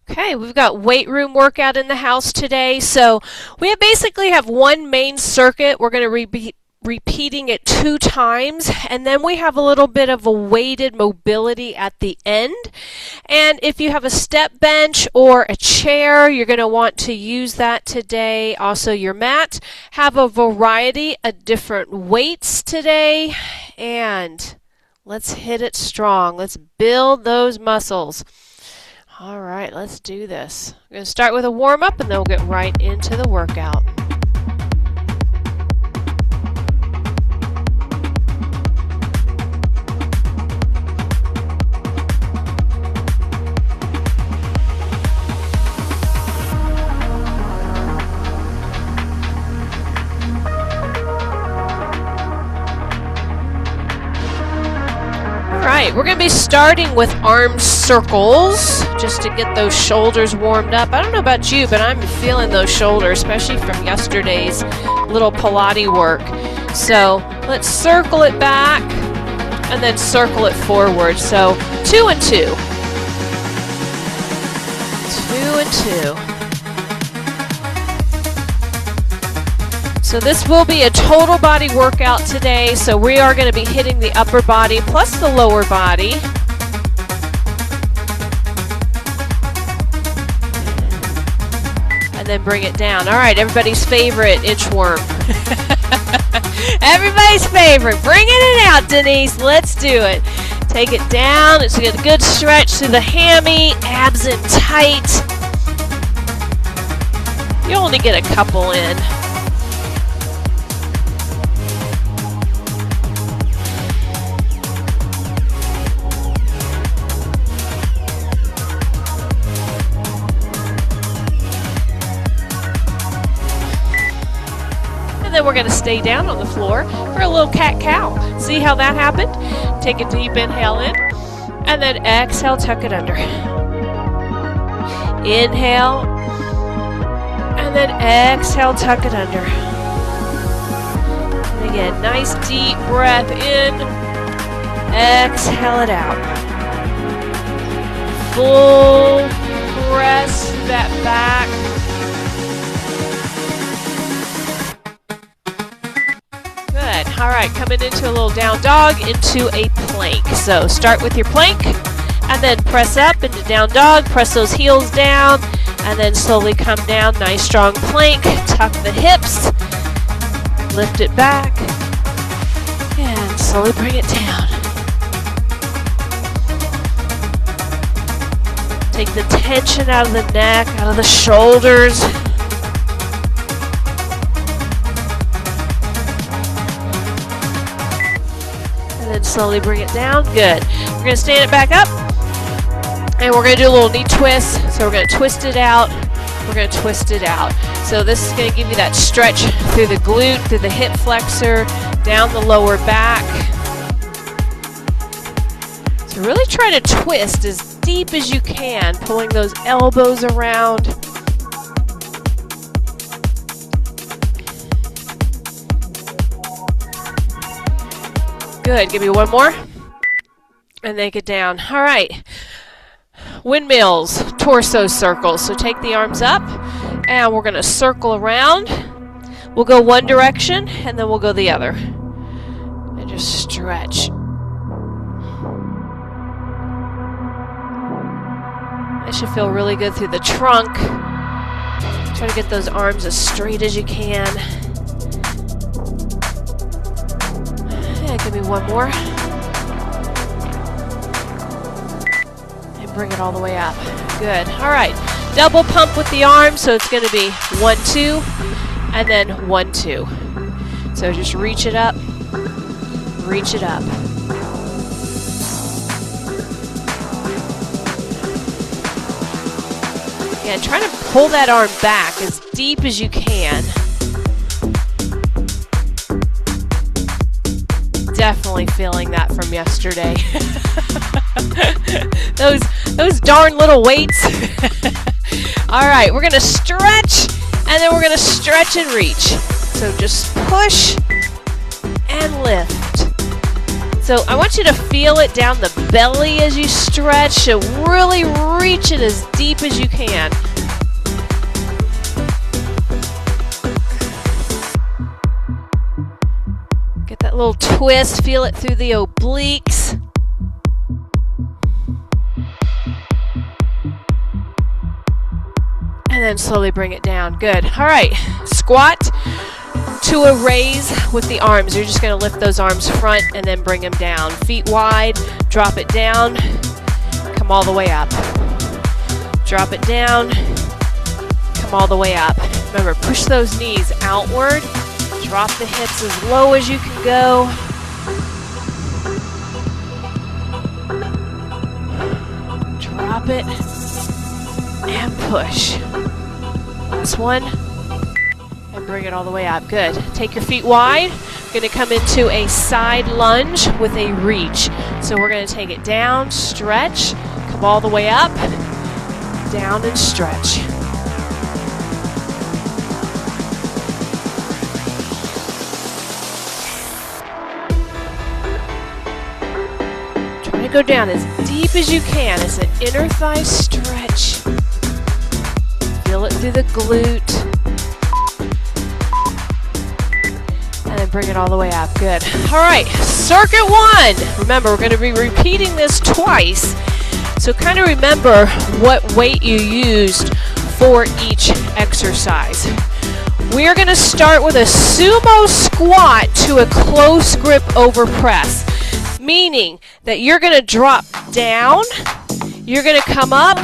Okay, we've got weight room workout in the house today. So we basically have one main circuit. We're going to be repeating it 2 times, and then we have a little bit of a weighted mobility at the end. And if you have a step bench or a chair, you're going to want to use that today. Also your mat. Have a variety of different weights today, and let's hit it strong. Let's build those muscles. All right, let's do this. We're going to start with a warm-up, and then we'll get right into the workout. Alright, we're going to be starting with arm circles just to get those shoulders warmed up. I don't know about you, but I'm feeling those shoulders, especially from yesterday's little Pilates work. So let's circle it back and then circle it forward. So 2 and 2. 2 and 2. So this will be a total body workout today, so we are going to be hitting the upper body plus the lower body. And then bring it down. All right, everybody's favorite inchworm. Everybody's favorite. Bringing it out, Denise. Let's do it. Take it down. It's a good stretch through the hammy, abs in tight. You only get a couple in. Then we're going to stay down on the floor for a little cat-cow. See how that happened? Take a deep inhale in, and then exhale, tuck it under. Inhale, and then exhale, tuck it under. And again, nice deep breath in, exhale it out. Full press that back. All right, coming into a little down dog, into a plank. So start with your plank, and then press up into down dog, press those heels down, and then slowly come down. Nice strong plank, tuck the hips, lift it back, and slowly bring it down. Take the tension out of the neck, out of the shoulders. And slowly bring it down. Good. We're going to stand it back up, and we're going to do a little knee twist. So we're going to twist it out. We're going to twist it out. So this is going to give you that stretch through the glute, through the hip flexor, down the lower back. So really try to twist as deep as you can, pulling those elbows around. Good. Give me one more. And then get down. All right. Windmills, torso circles. So take the arms up, and we're going to circle around. We'll go one direction, and then we'll go the other. And just stretch. That should feel really good through the trunk. Try to get those arms as straight as you can. Give me one more. And bring it all the way up. Good. All right. Double pump with the arms. So it's going to be 1, 2, and then 1, 2. So just reach it up. Reach it up. Again, try to pull that arm back as deep as you can. Definitely feeling that from yesterday. those darn little weights. All right, we're gonna stretch, and then we're gonna stretch and reach. So just push and lift. So I want you to feel it down the belly as you stretch, so really reach it as deep as you can. Get that little twist, feel it through the obliques. And then slowly bring it down. Good. All right. Squat to a raise with the arms. You're just going to lift those arms front and then bring them down. Feet wide. Drop it down. Come all the way up. Drop it down. Come all the way up. Remember, push those knees outward. Drop the hips as low as you can go. Drop it and push. Last one, and bring it all the way up. Good. Take your feet wide. We're going to come into a side lunge with a reach. So we're going to take it down, stretch, come all the way up, down and stretch. Try to go down as deep as you can. It's an inner thigh stretch. Feel it through the glute. And then bring it all the way up. Good. All right, circuit one. Remember, we're going to be repeating this twice. So kind of remember what weight you used for each exercise. We are going to start with a sumo squat to a close grip over press. Meaning that you're going to drop down, you're going to come up,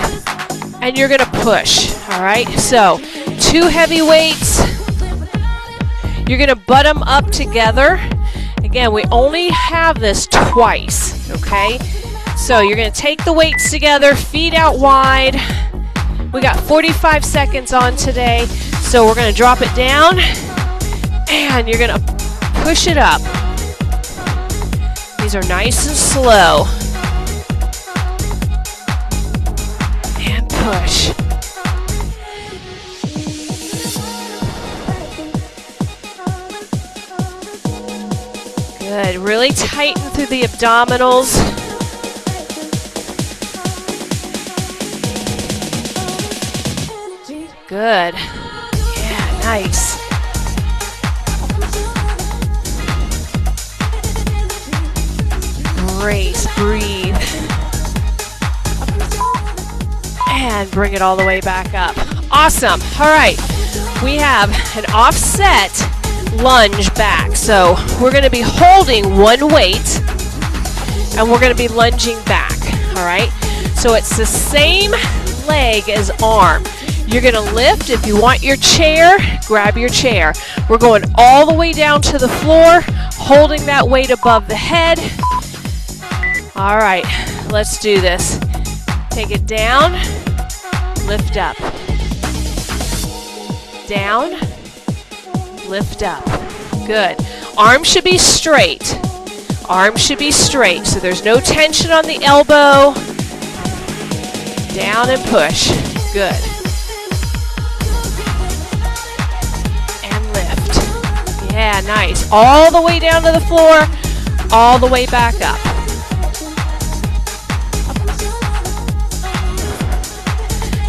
and you're going to push. All right, so 2 heavy weights. You're going to butt them up together. Again, we only have this twice, okay? So you're going to take the weights together, feet out wide. We got 45 seconds on today, so we're going to drop it down, and you're going to push it up. These are nice and slow. And push. Good. Really tighten through the abdominals. Good. Yeah, nice. Brace, breathe. And bring it all the way back up. Awesome. All right. We have an offset lunge back. So we're going to be holding one weight and we're going to be lunging back. All right. So it's the same leg as arm. You're going to lift. If you want your chair, grab your chair. We're going all the way down to the floor, holding that weight above the head. All right, let's do this. Take it down, lift up. Down, lift up. Good. Arms should be straight. Arms should be straight, so there's no tension on the elbow. Down and push. Good. And lift. Yeah, nice. All the way down to the floor, all the way back up.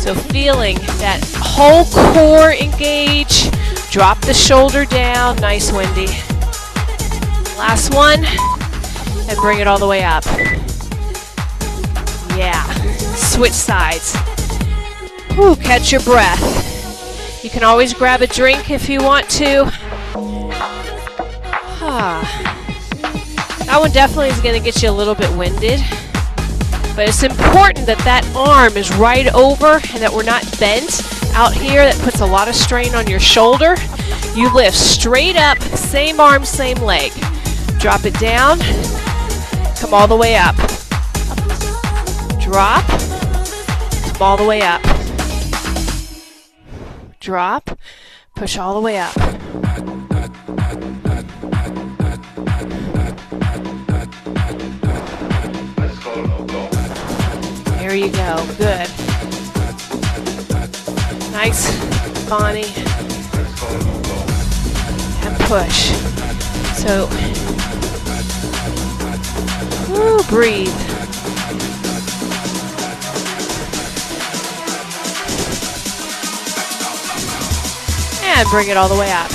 So feeling that whole core engage, drop the shoulder down, nice Wendy. Last one, and bring it all the way up. Yeah, switch sides. Ooh, catch your breath. You can always grab a drink if you want to. That one definitely is going to get you a little bit winded. But it's important that that arm is right over and that we're not bent out here. That puts a lot of strain on your shoulder. You lift straight up, same arm, same leg. Drop it down, come all the way up. Drop, come all the way up. Drop, push all the way up. There you go, good. Nice, Bonnie. And push. So, Ooh, breathe. And bring it all the way up.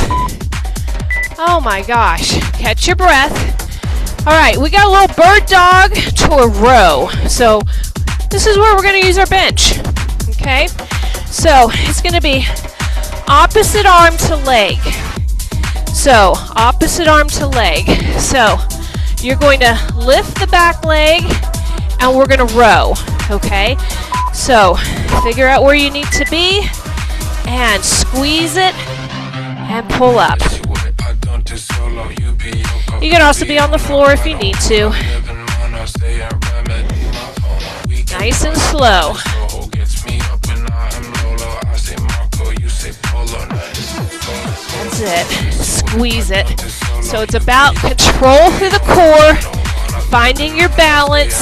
Oh my gosh. Catch your breath. All right, we got a little bird dog to a row. So this is where we're going to use our bench. Okay? So it's going to be opposite arm to leg. So opposite arm to leg. So you're going to lift the back leg and we're going to row. Okay? So figure out where you need to be and squeeze it and pull up. You can also be on the floor if you need to. Nice and slow. That's it. Squeeze it. So it's about control through the core, finding your balance,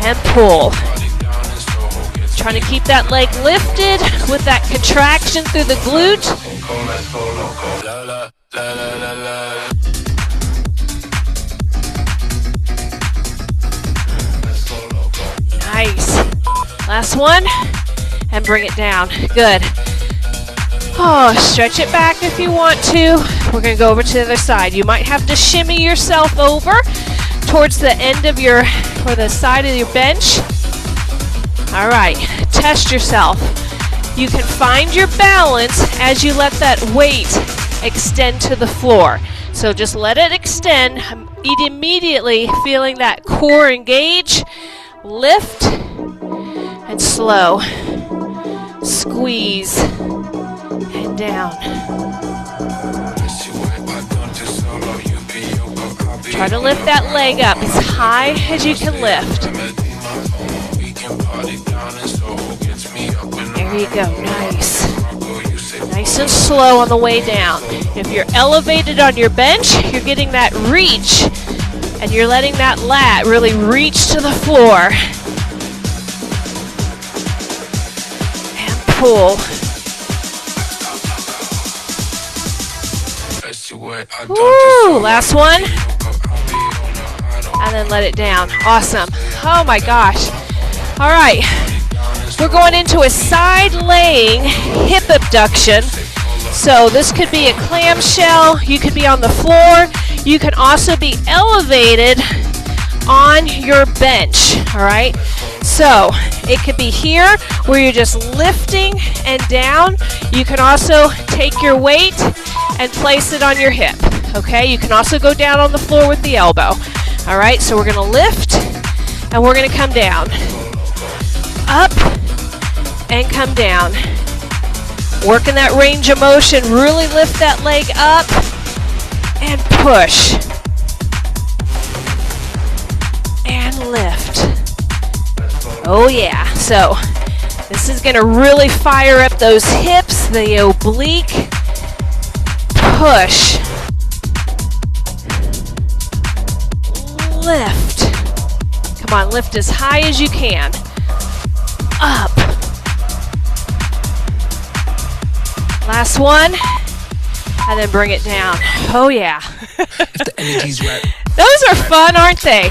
and pull. Trying to keep that leg lifted with that contraction through the glute. Nice. Last one. And bring it down. Good. Oh, stretch it back if you want to. We're going to go over to the other side. You might have to shimmy yourself over towards the end of your, or the side of your bench. All right, test yourself. You can find your balance as you let that weight extend to the floor. So just let it extend, immediately feeling that core engage, lift, and slow. Squeeze, and down. Try to lift that leg up as high as you can lift. There you go, nice. Nice and slow on the way down. If you're elevated on your bench, you're getting that reach, and you're letting that lat really reach to the floor. And pull. Woo, last one. And then let it down. Awesome. Oh my gosh. All right. We're going into a side laying hip abduction. So this could be a clamshell. You could be on the floor. You can also be elevated on your bench. All right. So it could be here where you're just lifting and down. You can also take your weight and place it on your hip. Okay. You can also go down on the floor with the elbow. All right. So we're going to lift and we're going to come down. Up and come down. Working that range of motion. Really lift that leg up and push. And lift. Oh yeah. So this is going to really fire up those hips, the oblique. Push. Lift. Come on, lift as high as you can. Up. Last one. And then bring it down. Oh yeah. If the energy's right. Those are fun, aren't they?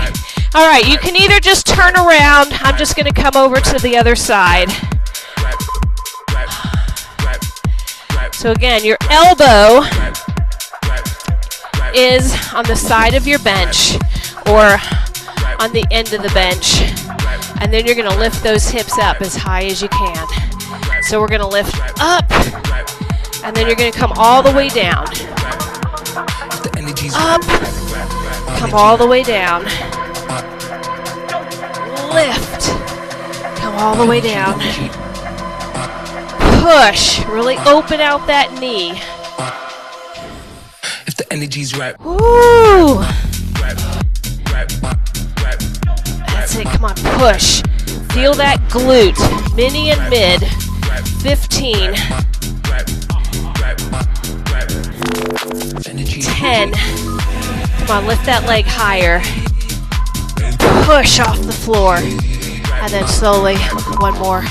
All right, you can either just turn around. I'm just going to come over to the other side. So again, your elbow is on the side of your bench or on the end of the bench. And then you're going to lift those hips up as high as you can. So we're going to lift up, and then you're going to come all the way down. Up, come all the way down. Lift, come all the way down. Push, really open out that knee. If the energy's right. Woo! That's it, come on, push. Feel that glute, mini and mid. 15. 10. Come on, lift that leg higher. Push off the floor. And then slowly, one more,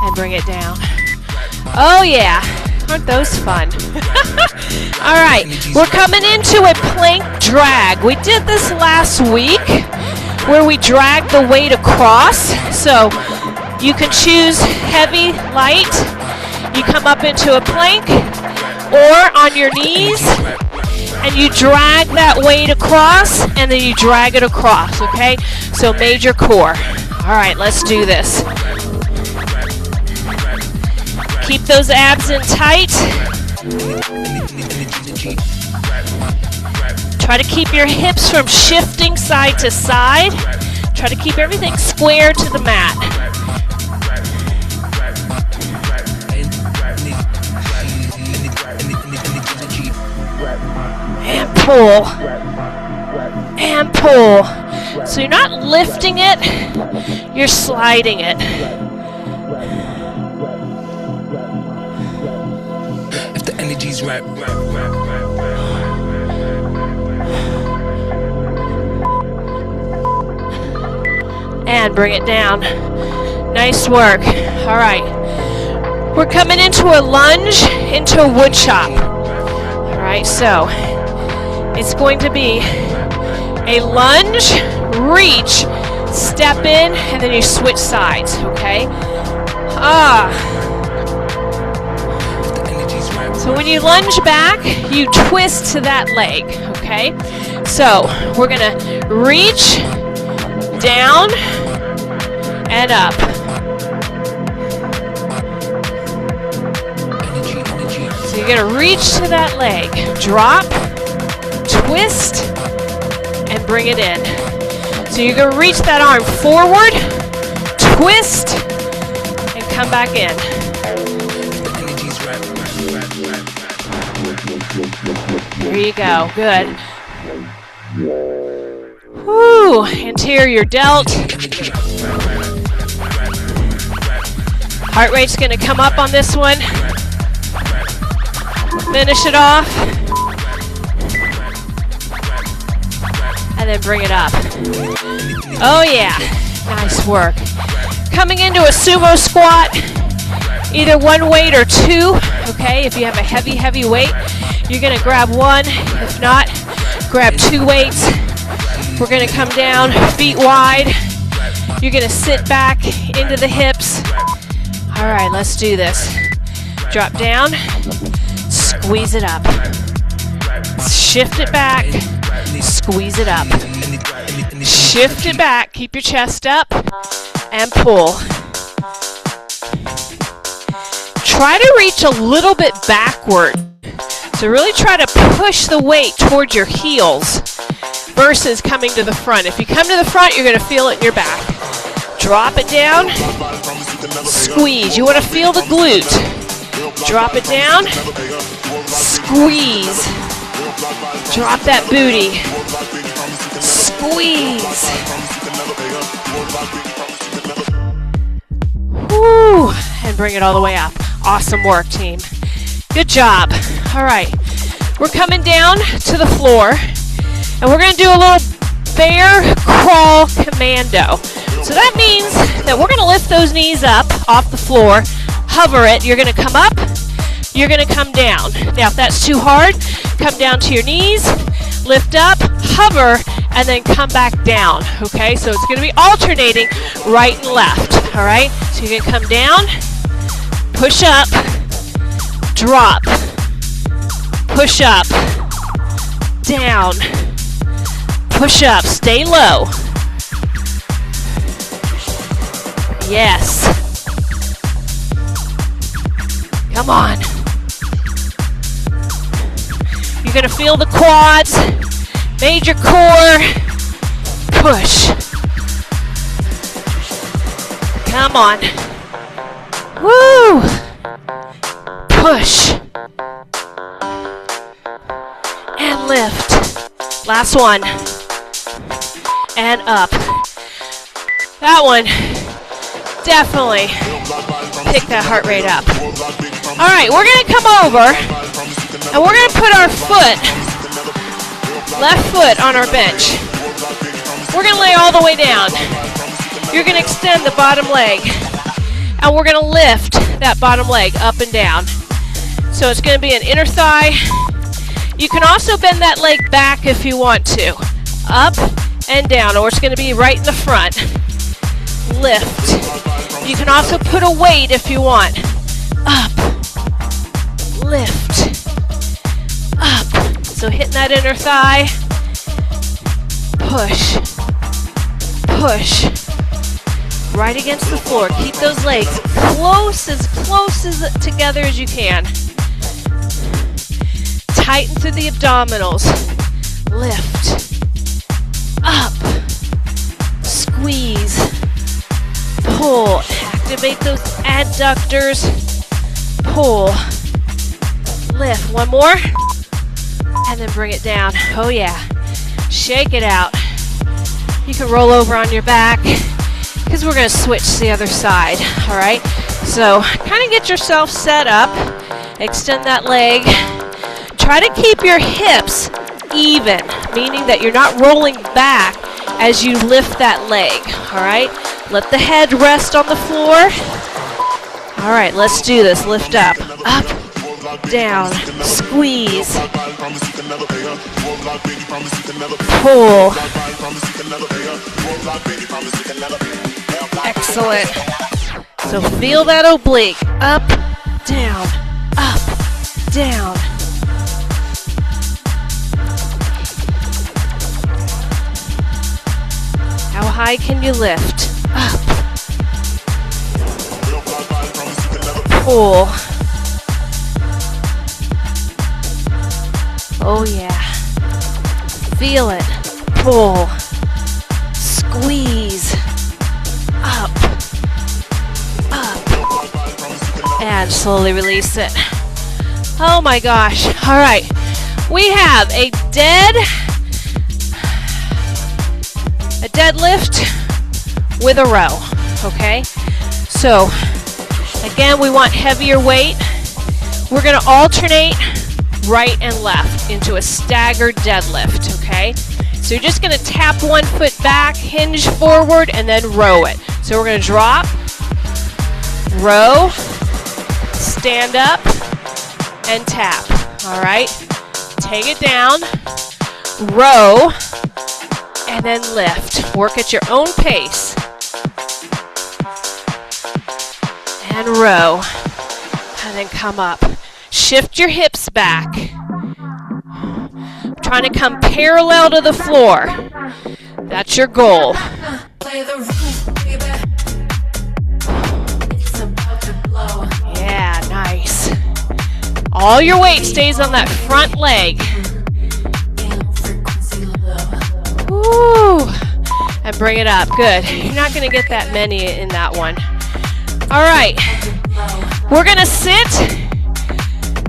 and bring it down. Oh yeah, aren't those fun? All right, we're coming into a plank drag. We did this last week. where we drag the weight across. So you can choose heavy, light. You come up into a plank or on your knees, and you drag that weight across, and then you drag it across, okay? So major core. All right, let's do this. Keep those abs in tight. Try to keep your hips from shifting side to side. Try to keep everything square to the mat. And pull. And pull. So you're not lifting it, you're sliding it. If the energy's right. And bring it down. Nice work. All right. We're coming into a lunge, into a wood chop. All right, so it's going to be a lunge, reach, step in, and then you switch sides, okay? So when you lunge back, you twist to that leg, okay? So we're gonna reach, down, and up. So you're gonna reach to that leg, drop, twist, and bring it in. So you're going to reach that arm forward, twist, and come back in. There you go. Good. Woo! Anterior delt. Heart rate's going to come up on this one. Finish it off. And then bring it up. Oh yeah, nice work. Coming into a sumo squat, either one weight or two, okay? If you have a heavy weight, you're gonna grab one. If not, grab two weights. We're gonna come down, feet wide. You're gonna sit back into the hips. All right, let's do this. Drop down, squeeze it up. Shift it back. Squeeze it up. Shift it back. Keep your chest up and pull. Try to reach a little bit backward. So really try to push the weight towards your heels versus coming to the front. If you come to the front, you're going to feel it in your back. Drop it down. Squeeze. You want to feel the glute. Drop it down. Squeeze. Drop that booty. Squeeze. Woo. And bring it all the way up. Awesome work, team. Good job. All right. We're coming down to the floor. And we're going to do a little bear crawl commando. So that means that we're going to lift those knees up off the floor. Hover it. You're going to come up. You're going to come down. Now, if that's too hard, come down to your knees, lift up, hover, and then come back down, okay? So it's going to be alternating right and left, all right? So you're going to come down, push up, drop, push up, down, push up, stay low. Yes. Come on. You're going to feel the quads, major core, push. Come on. Woo! Push. And lift. Last one. And up. That one, definitely pick that heart rate up. All right, we're going to come over. And we're going to put our left foot on our bench. We're going to lay all the way down. You're going to extend the bottom leg. And we're going to lift that bottom leg up and down. So it's going to be an inner thigh. You can also bend that leg back if you want to. Up and down, or it's going to be right in the front. Lift. You can also put a weight if you want. Up. Lift. Up. So hitting that inner thigh. Push. Push. Right against the floor. Keep those legs close as together as you can. Tighten through the abdominals. Lift. Up. Squeeze. Pull. Activate those adductors. Pull. Lift. One more. And then bring it down. Oh yeah. Shake it out. You can roll over on your back because we're going to switch to the other side. All right. So kind of get yourself set up. Extend that leg. Try to keep your hips even, meaning that you're not rolling back as you lift that leg. All right. Let the head rest on the floor. All right. Let's do this. Lift up. Up. Down. Squeeze. Pull. Excellent. So feel that oblique. Up, down, up, down. How high can you lift? Up. Pull. Oh yeah. Feel it. Pull. Squeeze. Up. Up. And slowly release it. Oh my gosh. All right. We have a deadlift with a row. Okay? So, again, we want heavier weight. We're going to alternate right and left into a staggered deadlift, okay? So you're just going to tap one foot back, hinge forward, and then row it. So we're going to drop, row, stand up, and tap, all right? Take it down, row, and then lift. Work at your own pace. And row, and then come up. Shift your hips back. Trying to come parallel to the floor. That's your goal. Yeah, nice. All your weight stays on that front leg. Woo. And bring it up. Good. You're not going to get that many in that one. All right. We're going to sit.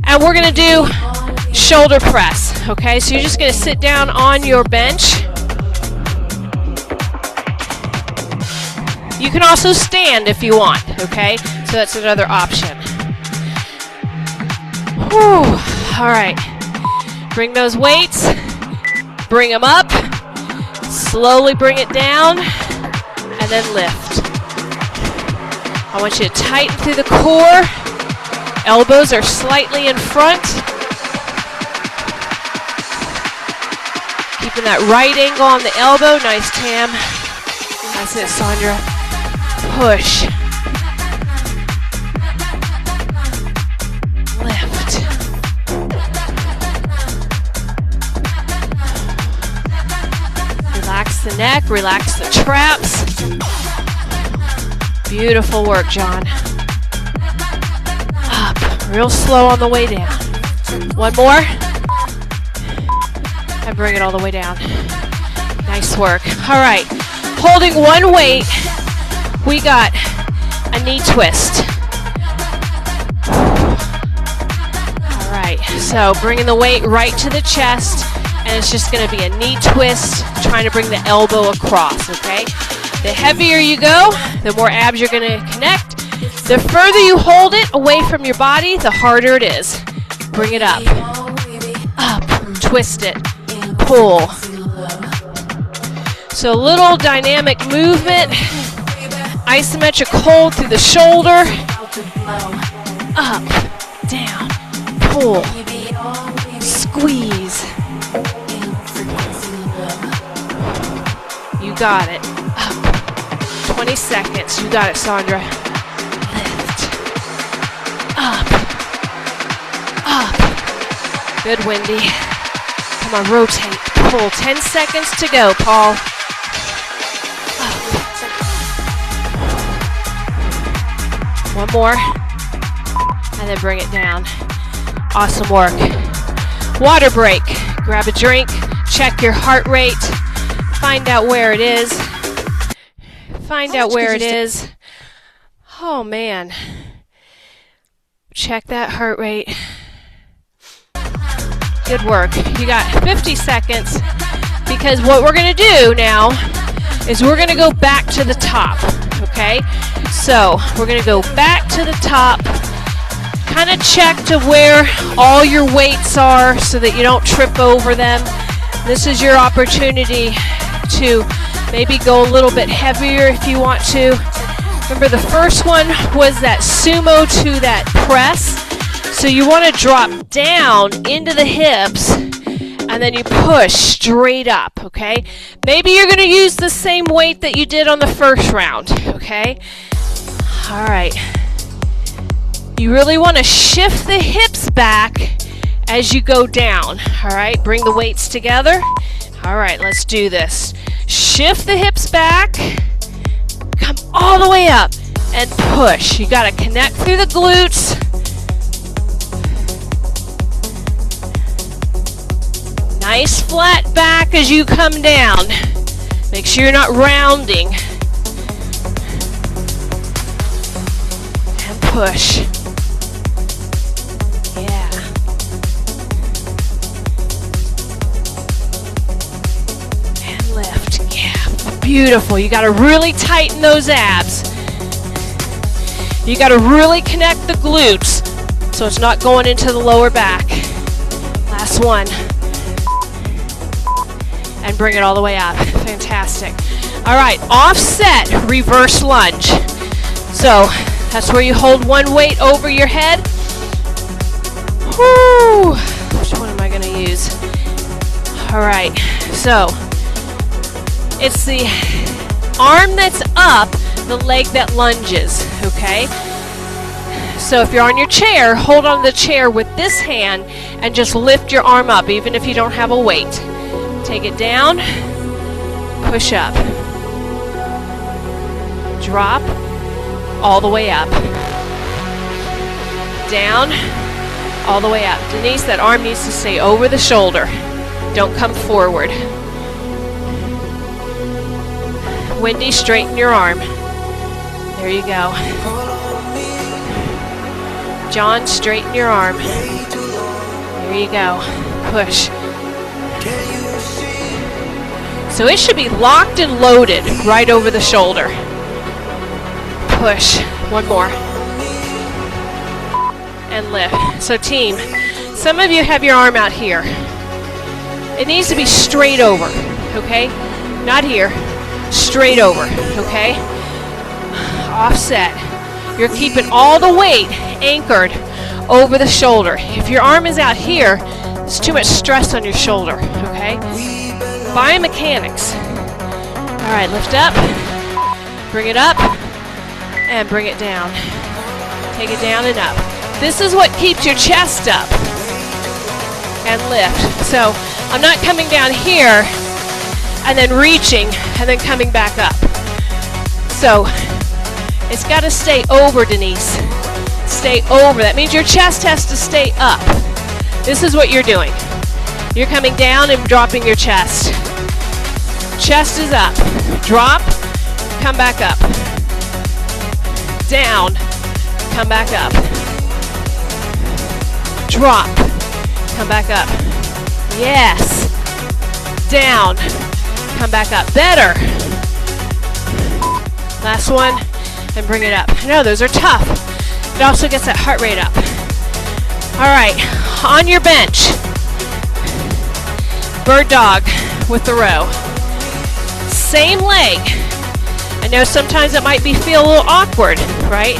And we're going to do shoulder press, okay? So you're just going to sit down on your bench. You can also stand if you want, okay? So that's another option. Whew. All right. Bring those weights. Bring them up. Slowly bring it down. And then lift. I want you to tighten through the core. Elbows are slightly in front. Keeping that right angle on the elbow. Nice, Tam. That's it, Sandra. Push. Lift. Relax the neck. Relax the traps. Beautiful work, John. Real slow on the way down. One more. And bring it all the way down. Nice work. All right. Holding one weight, we got a knee twist. All right. So bringing the weight right to the chest, and it's just going to be a knee twist, trying to bring the elbow across, okay? The heavier you go, the more abs you're going to connect. The further you hold it away from your body, the harder it is. Bring it up. Up. Twist it. Pull. So a little dynamic movement. Isometric hold through the shoulder. Up. Down. Pull. Squeeze. got it. Up. 20 seconds. You got it, Sandra. Lift. Up. Up. Good, Wendy. Come on, rotate. Pull. 10 seconds to go, Paul. Up. One more. And then bring it down. Awesome work. Water break. Grab a drink. Check your heart rate. Find out where it is. Find out where it is. Oh, man. Check that heart rate. Good work. You got 50 seconds because what we're going to do now is we're going to go back to the top, okay? So we're going to go back to the top, kind of check to where all your weights are so that you don't trip over them. This is your opportunity to maybe go a little bit heavier if you want to. Remember, the first one was that sumo to that press. So you want to drop down into the hips and then you push straight up, okay? Maybe you're going to use the same weight that you did on the first round, okay? All right. You really want to shift the hips back as you go down, all right? Bring the weights together. All right, let's do this. Shift the hips back. Come all the way up and push. You got to connect through the glutes. Nice flat back as you come down. Make sure you're not rounding. And push. Yeah. And lift. Yeah. Beautiful. You got to really tighten those abs. You got to really connect the glutes so it's not going into the lower back. Last one. And bring it all the way up. Fantastic. All right, offset reverse lunge. So that's where you hold one weight over your head. Whoo! Which one am I going to use? All right, so it's the arm that's up, the leg that lunges, okay? So if you're on your chair, hold on to the chair with this hand and just lift your arm up, even if you don't have a weight. Take it down, push up, drop, all the way up, down, all the way up. Denise, that arm needs to stay over the shoulder. Don't come forward. Wendy, straighten your arm. There you go. John, straighten your arm. There you go. Push. So it should be locked and loaded right over the shoulder. Push. One more. And lift. So team, some of you have your arm out here. It needs to be straight over, okay? Not here. Straight over, okay? Offset. You're keeping all the weight anchored over the shoulder. If your arm is out here, it's too much stress on your shoulder, okay? Biomechanics. All right, lift up, bring it up, and bring it down. Take it down and up. This is what keeps your chest up. And lift. So I'm not coming down here and then reaching and then coming back up. So it's got to stay over, Denise. Stay over. That means your chest has to stay up. This is what you're doing. You're coming down and dropping your chest. Chest is up. Drop, come back up. Down, come back up. Drop, come back up. Yes. Down, come back up. Better. Last one, and bring it up. I know those are tough. It also gets that heart rate up. All right, on your bench. Bird dog with the row. Same leg. I know sometimes it might feel a little awkward, right?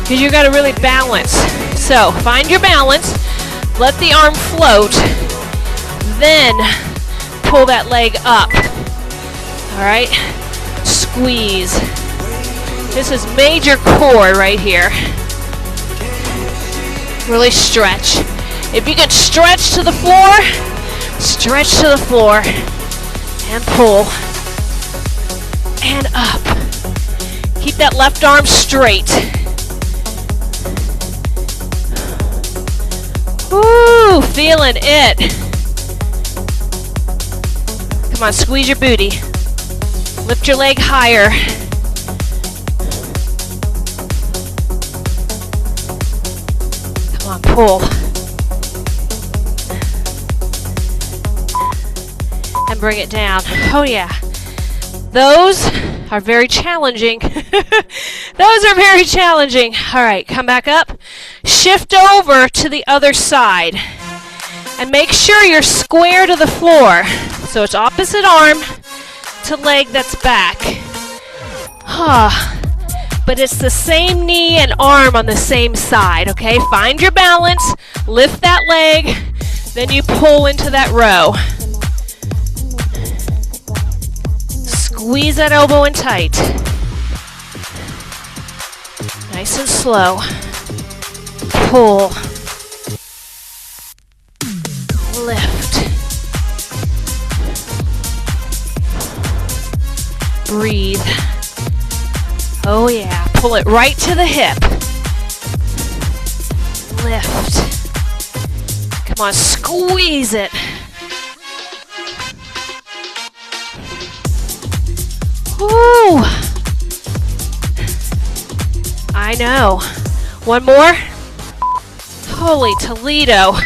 Because you got to really balance. So find your balance. Let the arm float. Then pull that leg up. All right, squeeze. This is major core right here. Really stretch. If you can stretch to the floor, stretch to the floor. And pull. And up. Keep that left arm straight. Woo, feeling it. Come on, squeeze your booty. Lift your leg higher. Come on, pull. And bring it down. Oh yeah. Those are very challenging. Those are very challenging. All right, come back up. Shift over to the other side. And make sure you're square to the floor. So it's opposite arm to leg that's back. But it's the same knee and arm on the same side, okay? Find your balance, lift that leg, then you pull into that row. Squeeze that elbow in tight. Nice and slow. Pull. Lift. Breathe. Oh yeah, pull it right to the hip. Lift. Come on, squeeze it. Woo! I know. One more. Holy Toledo.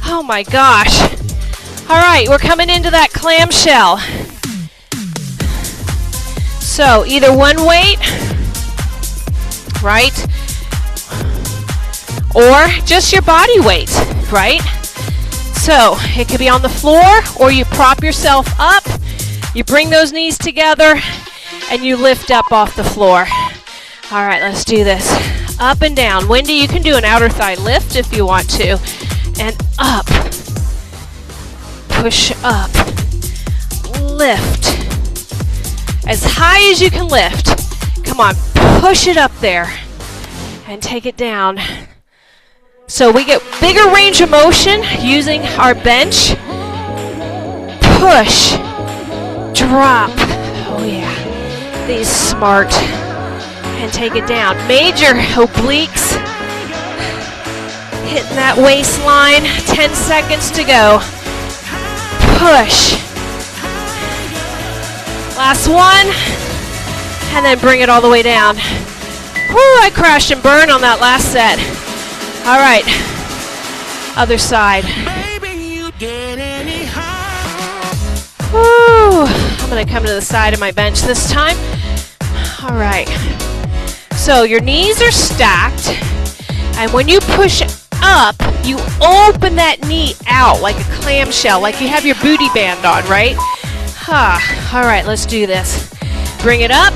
Oh my gosh. All right, we're coming into that clamshell. So either one weight, right? Or just your body weight, right? So it could be on the floor, or you prop yourself up, you bring those knees together, and you lift up off the floor. All right, let's do this. Up and down. Wendy, you can do an outer thigh lift if you want to. And up. Push up. Lift. As high as you can lift. Come on, push it up there. And take it down. So we get bigger range of motion using our bench. Push. Drop. Oh yeah. These smart. And take it down. Major obliques. Hitting that waistline. 10 seconds to go. Push. Last one. And then bring it all the way down. Woo, I crashed and burned on that last set. All right. Other side. Woo. I'm going to come to the side of my bench this time. All right. So your knees are stacked. And when you push up, you open that knee out like a clamshell, like you have your booty band on, right? All right, let's do this. Bring it up,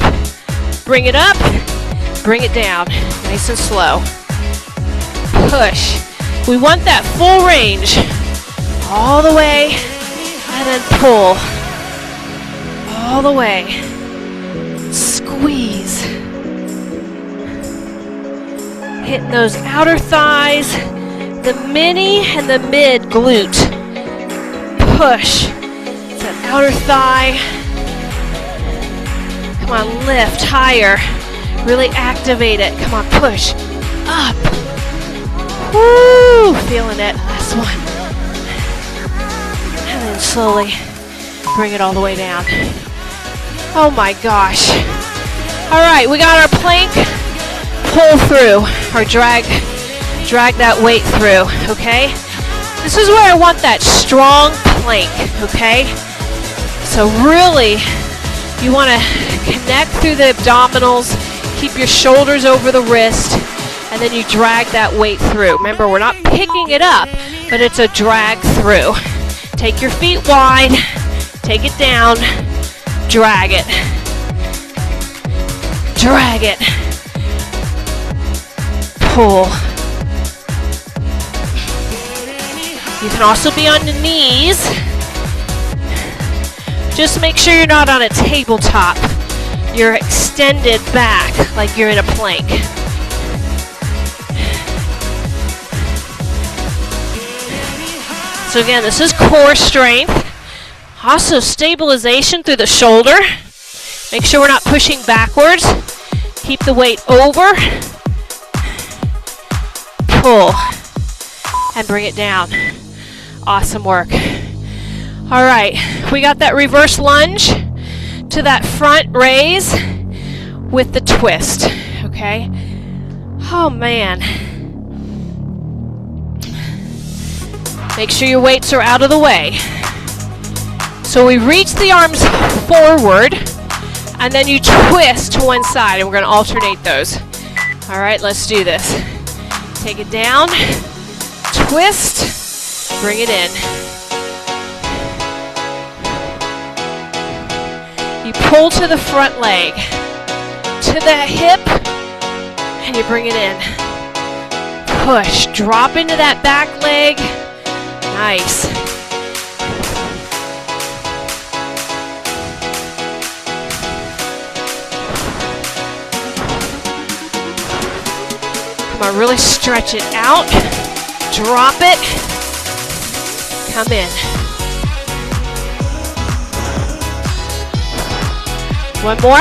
bring it up, bring it down. Nice and slow. Push. We want that full range. All the way, and then pull. All the way. Squeeze. Hitting those outer thighs, the mini and the mid glute. Push. It's that outer thigh. Come on, lift higher. Really activate it. Come on, push. Up. Woo! Feeling it. Last one. And then slowly bring it all the way down. Oh my gosh. All right, we got our plank. Pull through, or drag that weight through, okay? This is where I want that strong plank, okay? So really, you want to connect through the abdominals, keep your shoulders over the wrist, and then you drag that weight through. Remember, we're not picking it up, but it's a drag through. Take your feet wide, take it down, drag it. Drag it. Pull. You can also be on the knees. Just make sure you're not on a tabletop. You're extended back like you're in a plank. So again, this is core strength. Also stabilization through the shoulder. Make sure we're not pushing backwards. Keep the weight over. Pull. And bring it down. Awesome work. All right, we got that reverse lunge to that front raise with the twist, okay? Oh man. Make sure your weights are out of the way. So we reach the arms forward, and then you twist to one side, and we're gonna alternate those. All right, let's do this. Take it down, twist, bring it in. You pull to the front leg, to the hip, and you bring it in. Push, drop into that back leg. Nice. Come on, really stretch it out. Drop it. Come in. One more.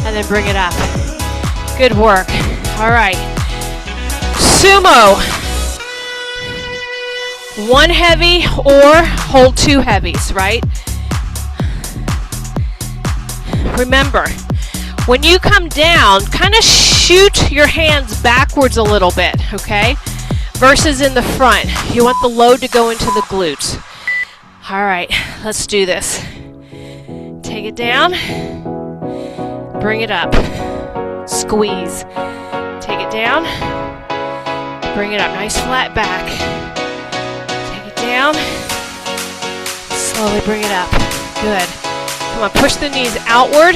And then bring it up. Good work. All right. Sumo. One heavy or hold two heavies, right? Remember, when you come down, kind of shoot your hands backwards a little bit, okay? Versus in the front. You want the load to go into the glutes. All right, let's do this. Take it down. Bring it up. Squeeze. Take it down. Bring it up. Nice flat back. Take it down. Slowly bring it up. Good. Come on, push the knees outward.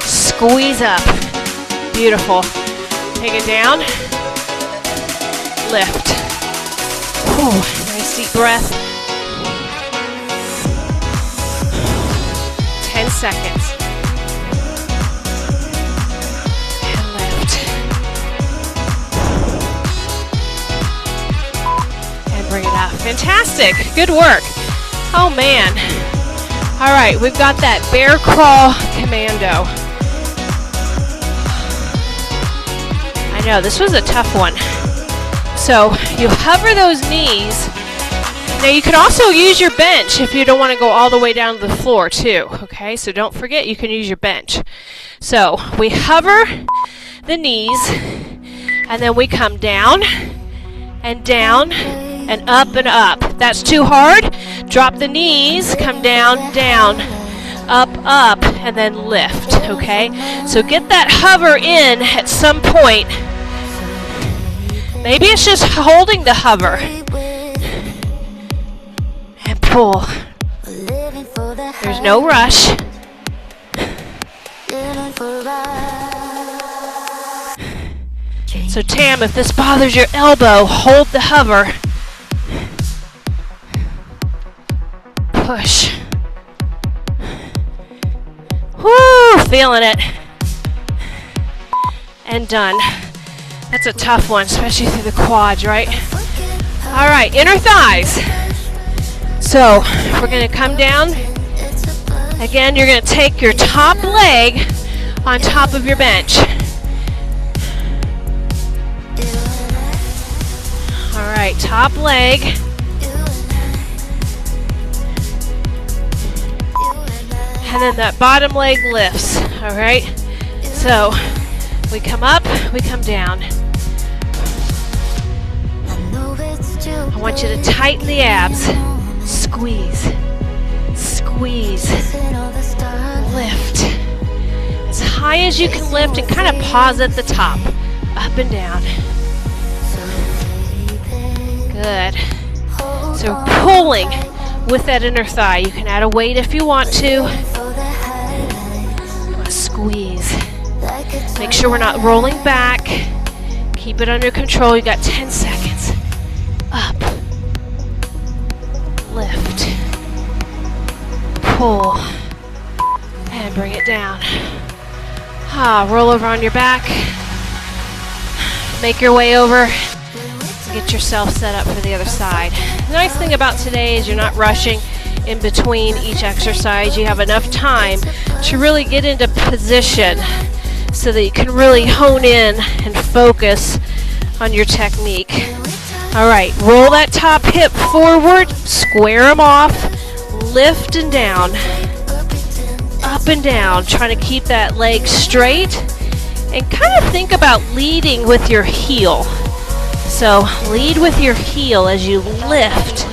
Squeeze up. Beautiful. Take it down. Lift. Whew, nice deep breath. 10 seconds. And lift. And bring it up. Fantastic. Good work. Oh man. All right, we've got that bear crawl commando. I know, this was a tough one. So you hover those knees. Now you can also use your bench if you don't want to go all the way down to the floor too, okay? So don't forget you can use your bench. So we hover the knees, and then we come down and up and up. If that's too hard, drop the knees, come down, down, up, and then lift, okay? So get that hover in at some point. Maybe it's just holding the hover. And pull. There's no rush. So Tam, if this bothers your elbow, hold the hover. Push. Woo! Feeling it. And done. That's a tough one, especially through the quads, right? All right, inner thighs. So we're going to come down. Again, you're going to take your top leg on top of your bench. All right, top leg. And then that bottom leg lifts, all right? So we come up, we come down. I want you to tighten the abs. Squeeze, squeeze, lift. As high as you can lift and kind of pause at the top. Up and down. Good. So pulling with that inner thigh. You can add a weight if you want to. Squeeze. Make sure we're not rolling back. Keep it under control. You got 10 seconds. Up. pull, and bring it down. Roll over on your back. Make your way over. Get yourself set up for the other side. The nice thing about today is you're not rushing in between each exercise. You have enough time to really get into position so that you can really hone in and focus on your technique. All right, roll that top hip forward, square them off, lift and down, up and down, trying to keep that leg straight, and kind of think about leading with your heel. So lead with your heel as you lift.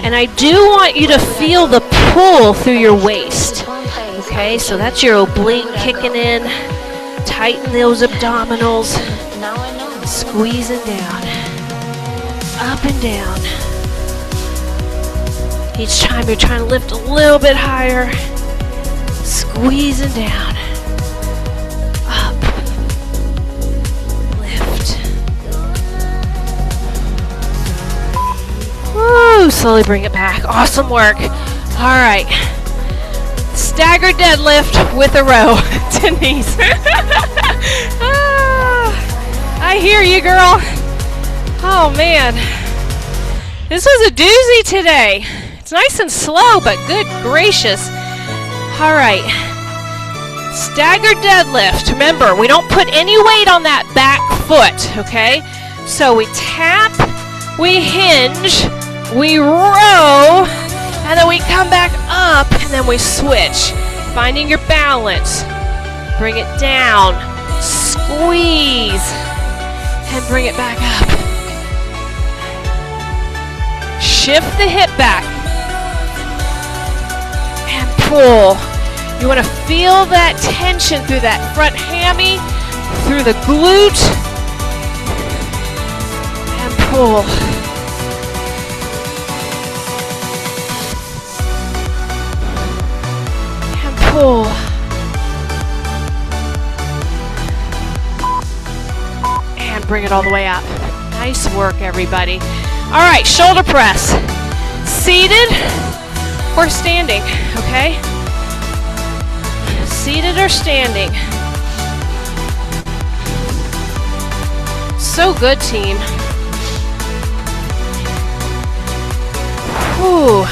And I do want you to feel the pull through your waist. Okay, so that's your oblique kicking in. Tighten those abdominals. Squeezing down. Up and down. Each time you're trying to lift a little bit higher. Squeezing down. Up. Lift. Woo, slowly bring it back. Awesome work. All right. Staggered deadlift with a row. Denise. I hear you, girl. Oh, man. This was a doozy today. It's nice and slow, but good gracious. All right. Staggered deadlift. Remember, we don't put any weight on that back foot, okay? So we tap, we hinge, we row, and then we come back up, and then we switch. Finding your balance. Bring it down. Squeeze. And bring it back up. Shift the hip back. And pull. You want to feel that tension through that front hammy, through the glute. And pull. And pull. And bring it all the way up. Nice work, everybody. All right, shoulder press. Seated or standing, okay? Seated or standing. So good, team. Whew.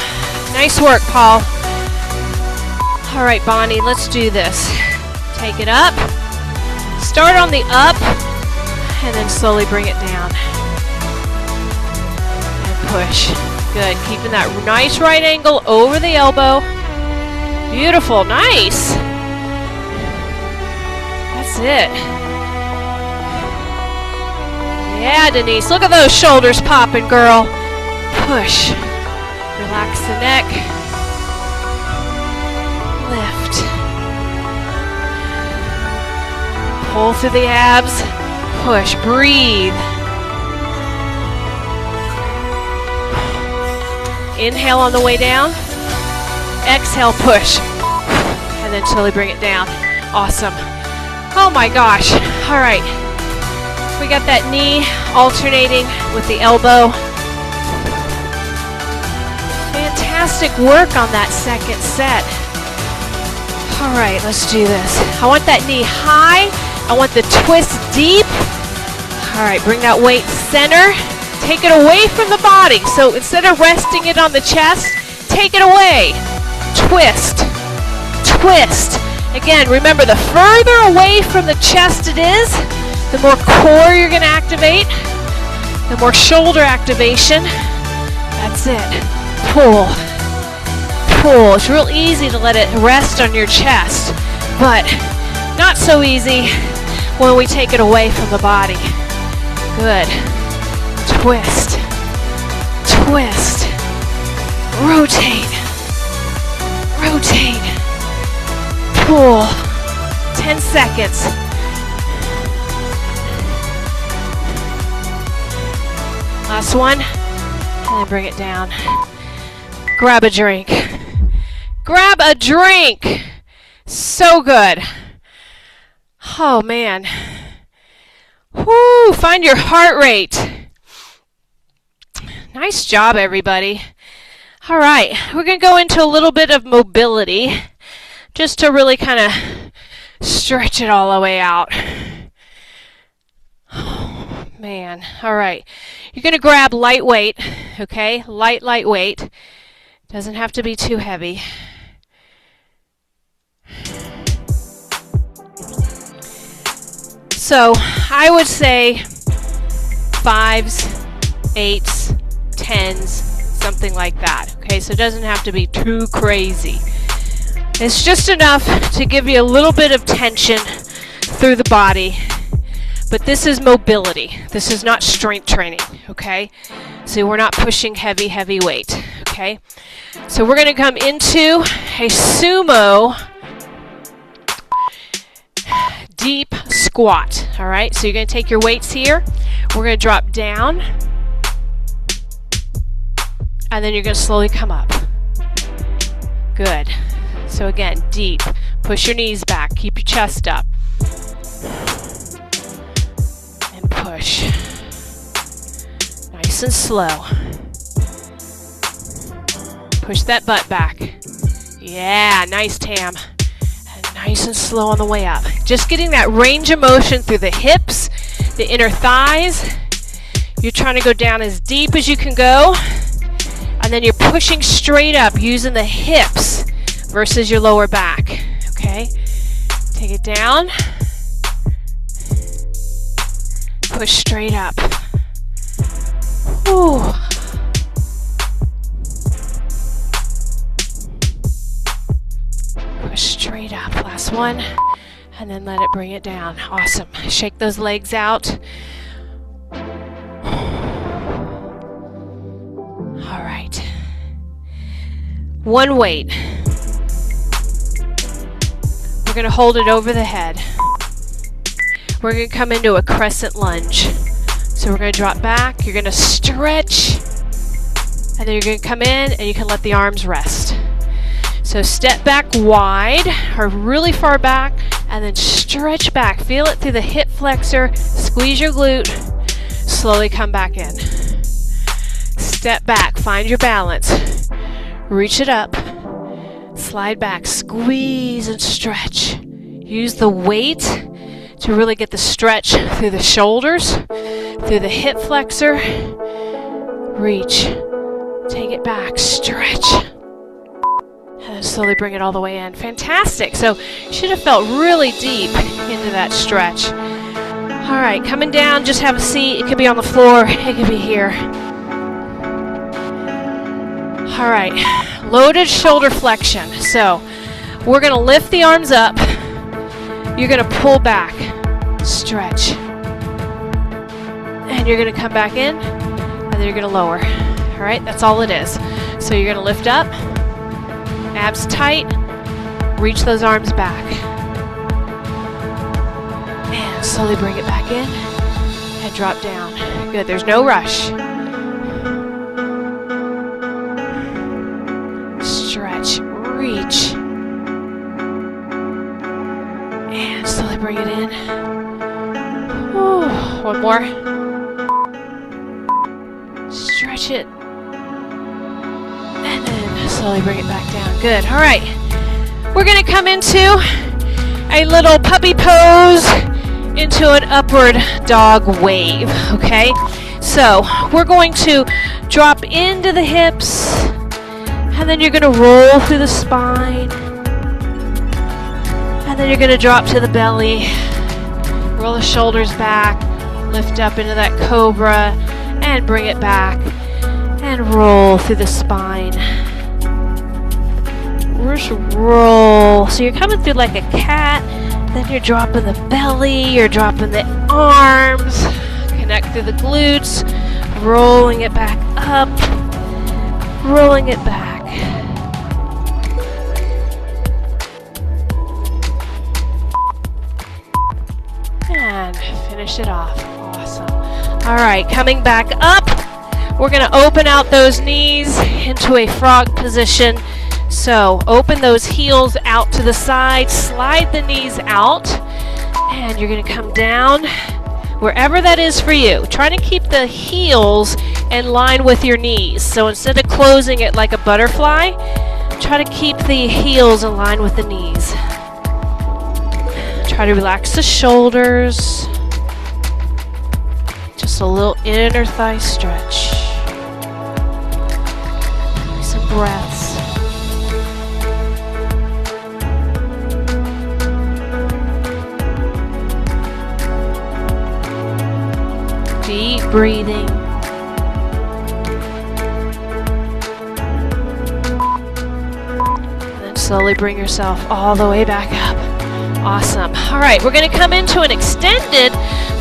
Nice work, Paul. All right, Bonnie, let's do this. Take it up. Start on the up, and then slowly bring it down. And push. Good. Keeping that nice right angle over the elbow. Beautiful. Nice. That's it. Yeah, Denise. Look at those shoulders popping, girl. Push. Relax the neck. Lift. Pull through the abs. Push. Breathe. Inhale on the way down. Exhale, push. And then slowly bring it down. Awesome. Oh my gosh. All right. We got that knee alternating with the elbow. Fantastic work on that second set. All right, let's do this. I want that knee high. I want the twist deep. All right, bring that weight center. Take it away from the body. So instead of resting it on the chest, take it away. Twist. Twist. Again, remember, the further away from the chest it is, the more core you're going to activate, the more shoulder activation. That's it. Pull. Pull. It's real easy to let it rest on your chest, but not so easy when we take it away from the body. Good. Twist. Twist. Rotate. Rotate. Pull. 10 seconds. Last one. And then bring it down. Grab a drink. Grab a drink. So good. Oh, man. Whoo, find your heart rate. Nice job, everybody. All right, we're going to go into a little bit of mobility just to really kind of stretch it all the way out. Oh, man. All right. You're going to grab lightweight, okay? Lightweight. Doesn't have to be too heavy. So I would say 5s, 8s, 10s, something like that. Okay, so it doesn't have to be too crazy. It's just enough to give you a little bit of tension through the body. But this is mobility. This is not strength training, okay? So we're not pushing heavy weight, okay? So we're going to come into a sumo deep squat, all right? So you're going to take your weights here. We're going to drop down. And then you're going to slowly come up. Good. So again, deep. Push your knees back. Keep your chest up. And push. Nice and slow. Push that butt back. Yeah, nice, Tam. And nice and slow on the way up. Just getting that range of motion through the hips, the inner thighs. You're trying to go down as deep as you can go. And then you're pushing straight up using the hips versus your lower back. Okay? Take it down. Push straight up. Ooh. Push straight up. Last one. And then let it bring it down. Awesome. Shake those legs out. All right. One weight. We're going to hold it over the head. We're going to come into a crescent lunge. So we're going to drop back. You're going to stretch. And then you're going to come in and you can let the arms rest. So step back wide or really far back and then stretch back. Feel it through the hip flexor. Squeeze your glute. Slowly come back in. Step back, find your balance. Reach it up. Slide back, squeeze and stretch. Use the weight to really get the stretch through the shoulders, through the hip flexor. Reach. Take it back, stretch. And then slowly bring it all the way in. Fantastic. So you should have felt really deep into that stretch. All right, coming down, just have a seat. It could be on the floor. It could be here. All right, loaded shoulder flexion. So we're going to lift the arms up. You're going to pull back, stretch. And you're going to come back in, and then you're going to lower. All right, that's all it is. So you're going to lift up, abs tight, reach those arms back. And slowly bring it back in and drop down. Good, there's no rush. Stretch, reach, and slowly bring it in. Ooh, one more. Stretch it, and then slowly bring it back down. Good. All right, we're going to come into a little puppy pose into an upward dog wave. Okay, so we're going to drop into the hips. And then you're going to roll through the spine. And then you're going to drop to the belly. Roll the shoulders back. Lift up into that cobra. And bring it back. And roll through the spine. Just roll. So you're coming through like a cat. Then you're dropping the belly. You're dropping the arms. Connect through the glutes. Rolling it back up. Rolling it back. And finish it off. Awesome. All right, coming back up. We're going to open out those knees into a frog position. So open those heels out to the side. Slide the knees out. And you're going to come down wherever that is for you. Try to keep the heels in line with your knees. So instead of closing it like a butterfly, try to keep the heels in line with the knees. Try to relax the shoulders. Just a little inner thigh stretch. Some breaths. Deep breathing. And then slowly bring yourself all the way back up. Awesome. All right, we're going to come into an extended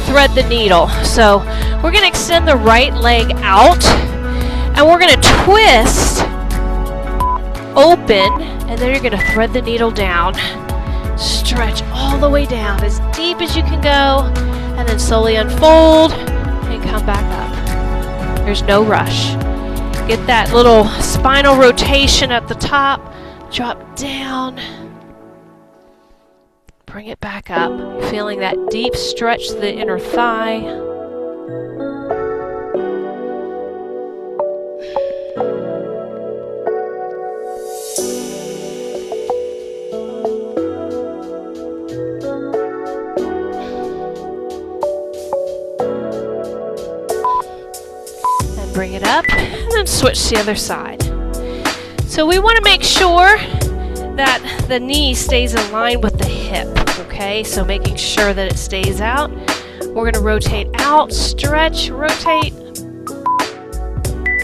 thread the needle. So we're going to extend the right leg out and we're going to twist open, and then you're going to thread the needle down. Stretch all the way down as deep as you can go, and then slowly unfold and come back up. There's no rush. Get that little spinal rotation at the top. Drop down. Bring it back up. Feeling that deep stretch to the inner thigh. And bring it up, and then switch to the other side. So we want to make sure that the knee stays in line with the hip, okay? So making sure that it stays out. We're going to rotate out, stretch, rotate,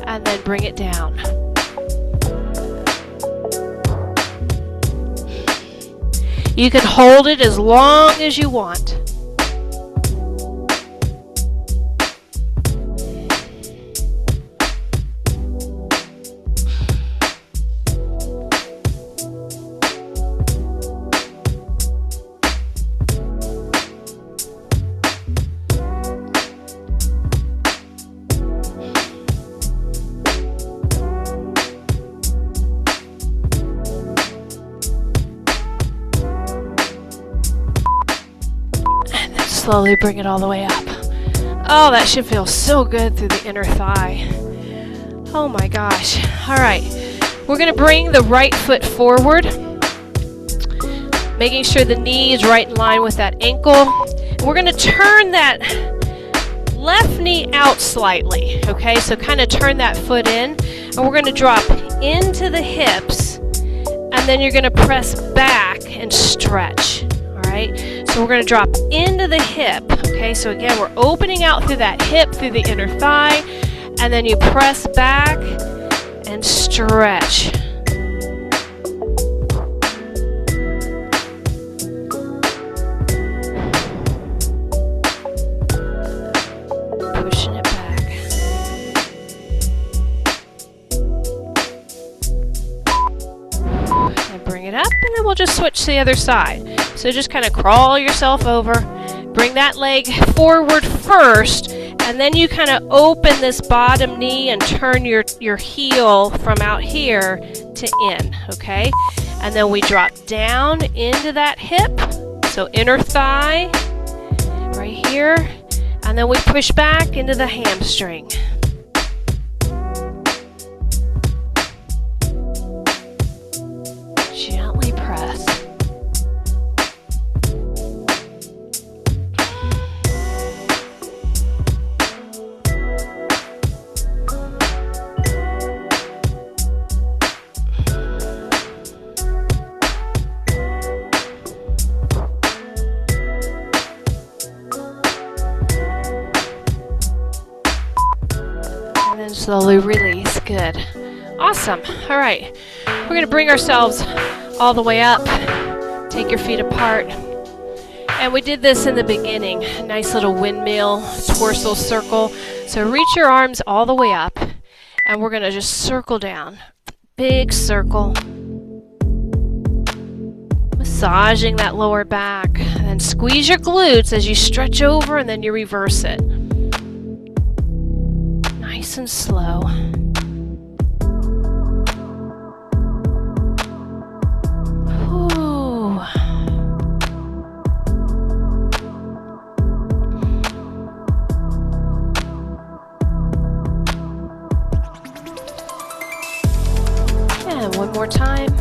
and then bring it down. You can hold it as long as you want. Slowly bring it all the way up. Oh, that should feel so good through the inner thigh. Oh my gosh. All right. We're going to bring the right foot forward, making sure the knee is right in line with that ankle. We're going to turn that left knee out slightly, okay? So kind of turn that foot in, and we're going to drop into the hips, and then you're going to press back and stretch. So we're going to drop into the hip, okay? So again, we're opening out through that hip, through the inner thigh, and then you press back and stretch. Pushing it back. And bring it up, and then we'll just switch to the other side. So just kind of crawl yourself over, bring that leg forward first, and then you kind of open this bottom knee and turn your heel from out here to in, okay? And then we drop down into that hip, so inner thigh, right here, and then we push back into the hamstring. Gently press. Slowly release. Good. Awesome. All right. We're going to bring ourselves all the way up. Take your feet apart. And we did this in the beginning. A nice little windmill, torso circle. So reach your arms all the way up. And we're going to just circle down. Big circle. Massaging that lower back. And then squeeze your glutes as you stretch over and then you reverse it. Nice and slow. Ooh. One more time.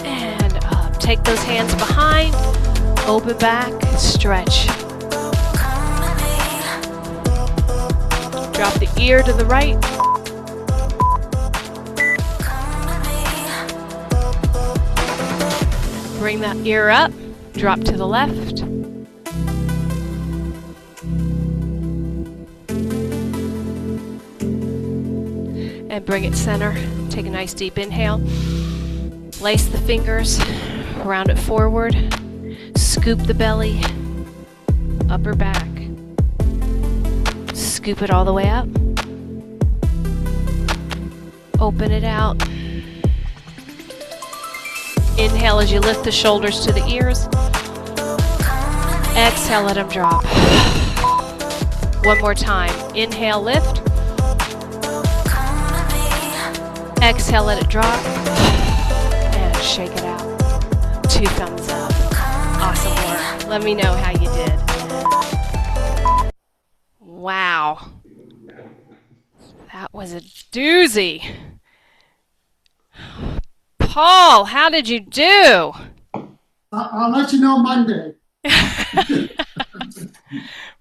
And up. Take those hands behind. Open back. Stretch. Drop the ear to the right. Bring that ear up. Drop to the left. And bring it center. Take a nice deep inhale. Lace the fingers. Round it forward. Scoop the belly. Upper back. Scoop it all the way up. Open it out. Inhale as you lift the shoulders to the ears. Exhale, let them drop. One more time. Inhale, lift. Exhale, let it drop. And shake it out. 2 thumbs up. Awesome work. Let me know how you did. Wow. That was a doozy. Paul, how did you do? I'll let you know Monday.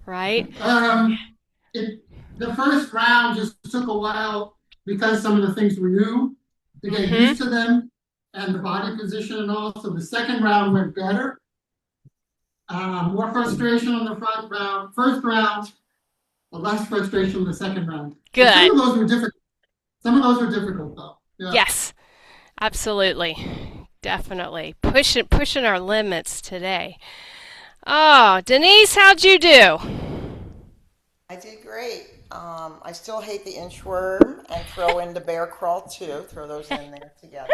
Right? The first round just took a while because some of the things were new to get used to them and the body position and all. So the second round went better. More frustration on the first round, but less frustration on the second round. Good. Some of those were difficult. Some of those were difficult though. Yeah. Yes, absolutely. Definitely. Pushing our limits today. Oh, Denise, how'd you do? I did great. I still hate the inchworm and throw in the bear crawl too. Throw those in there together.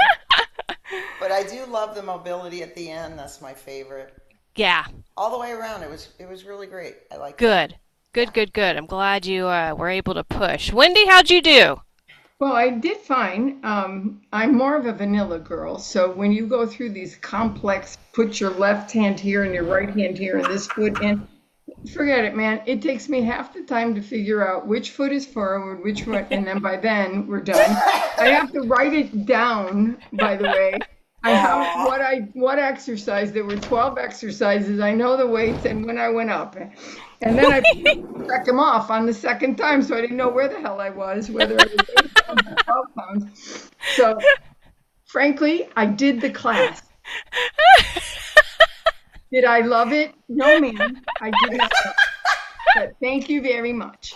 But I do love the mobility at the end. That's my favorite. Yeah. All the way around, it was really great. I like it. Good. I'm glad you were able to push. Wendy, how'd you do? Well, I did fine. I'm more of a vanilla girl, so when you go through these complex, put your left hand here and your right hand here and this foot in, forget it, man. It takes me half the time to figure out which foot is forward, which foot, and then by then we're done. I have to write it down, by the way. I have what exercise. There were 12 exercises. I know the weights and when I went up. And then I checked them off on the second time, so I didn't know where the hell I was, whether it was 8 pounds or 12 pounds. So, frankly, I did the class. Did I love it? No, ma'am. I did not love it. But thank you very much.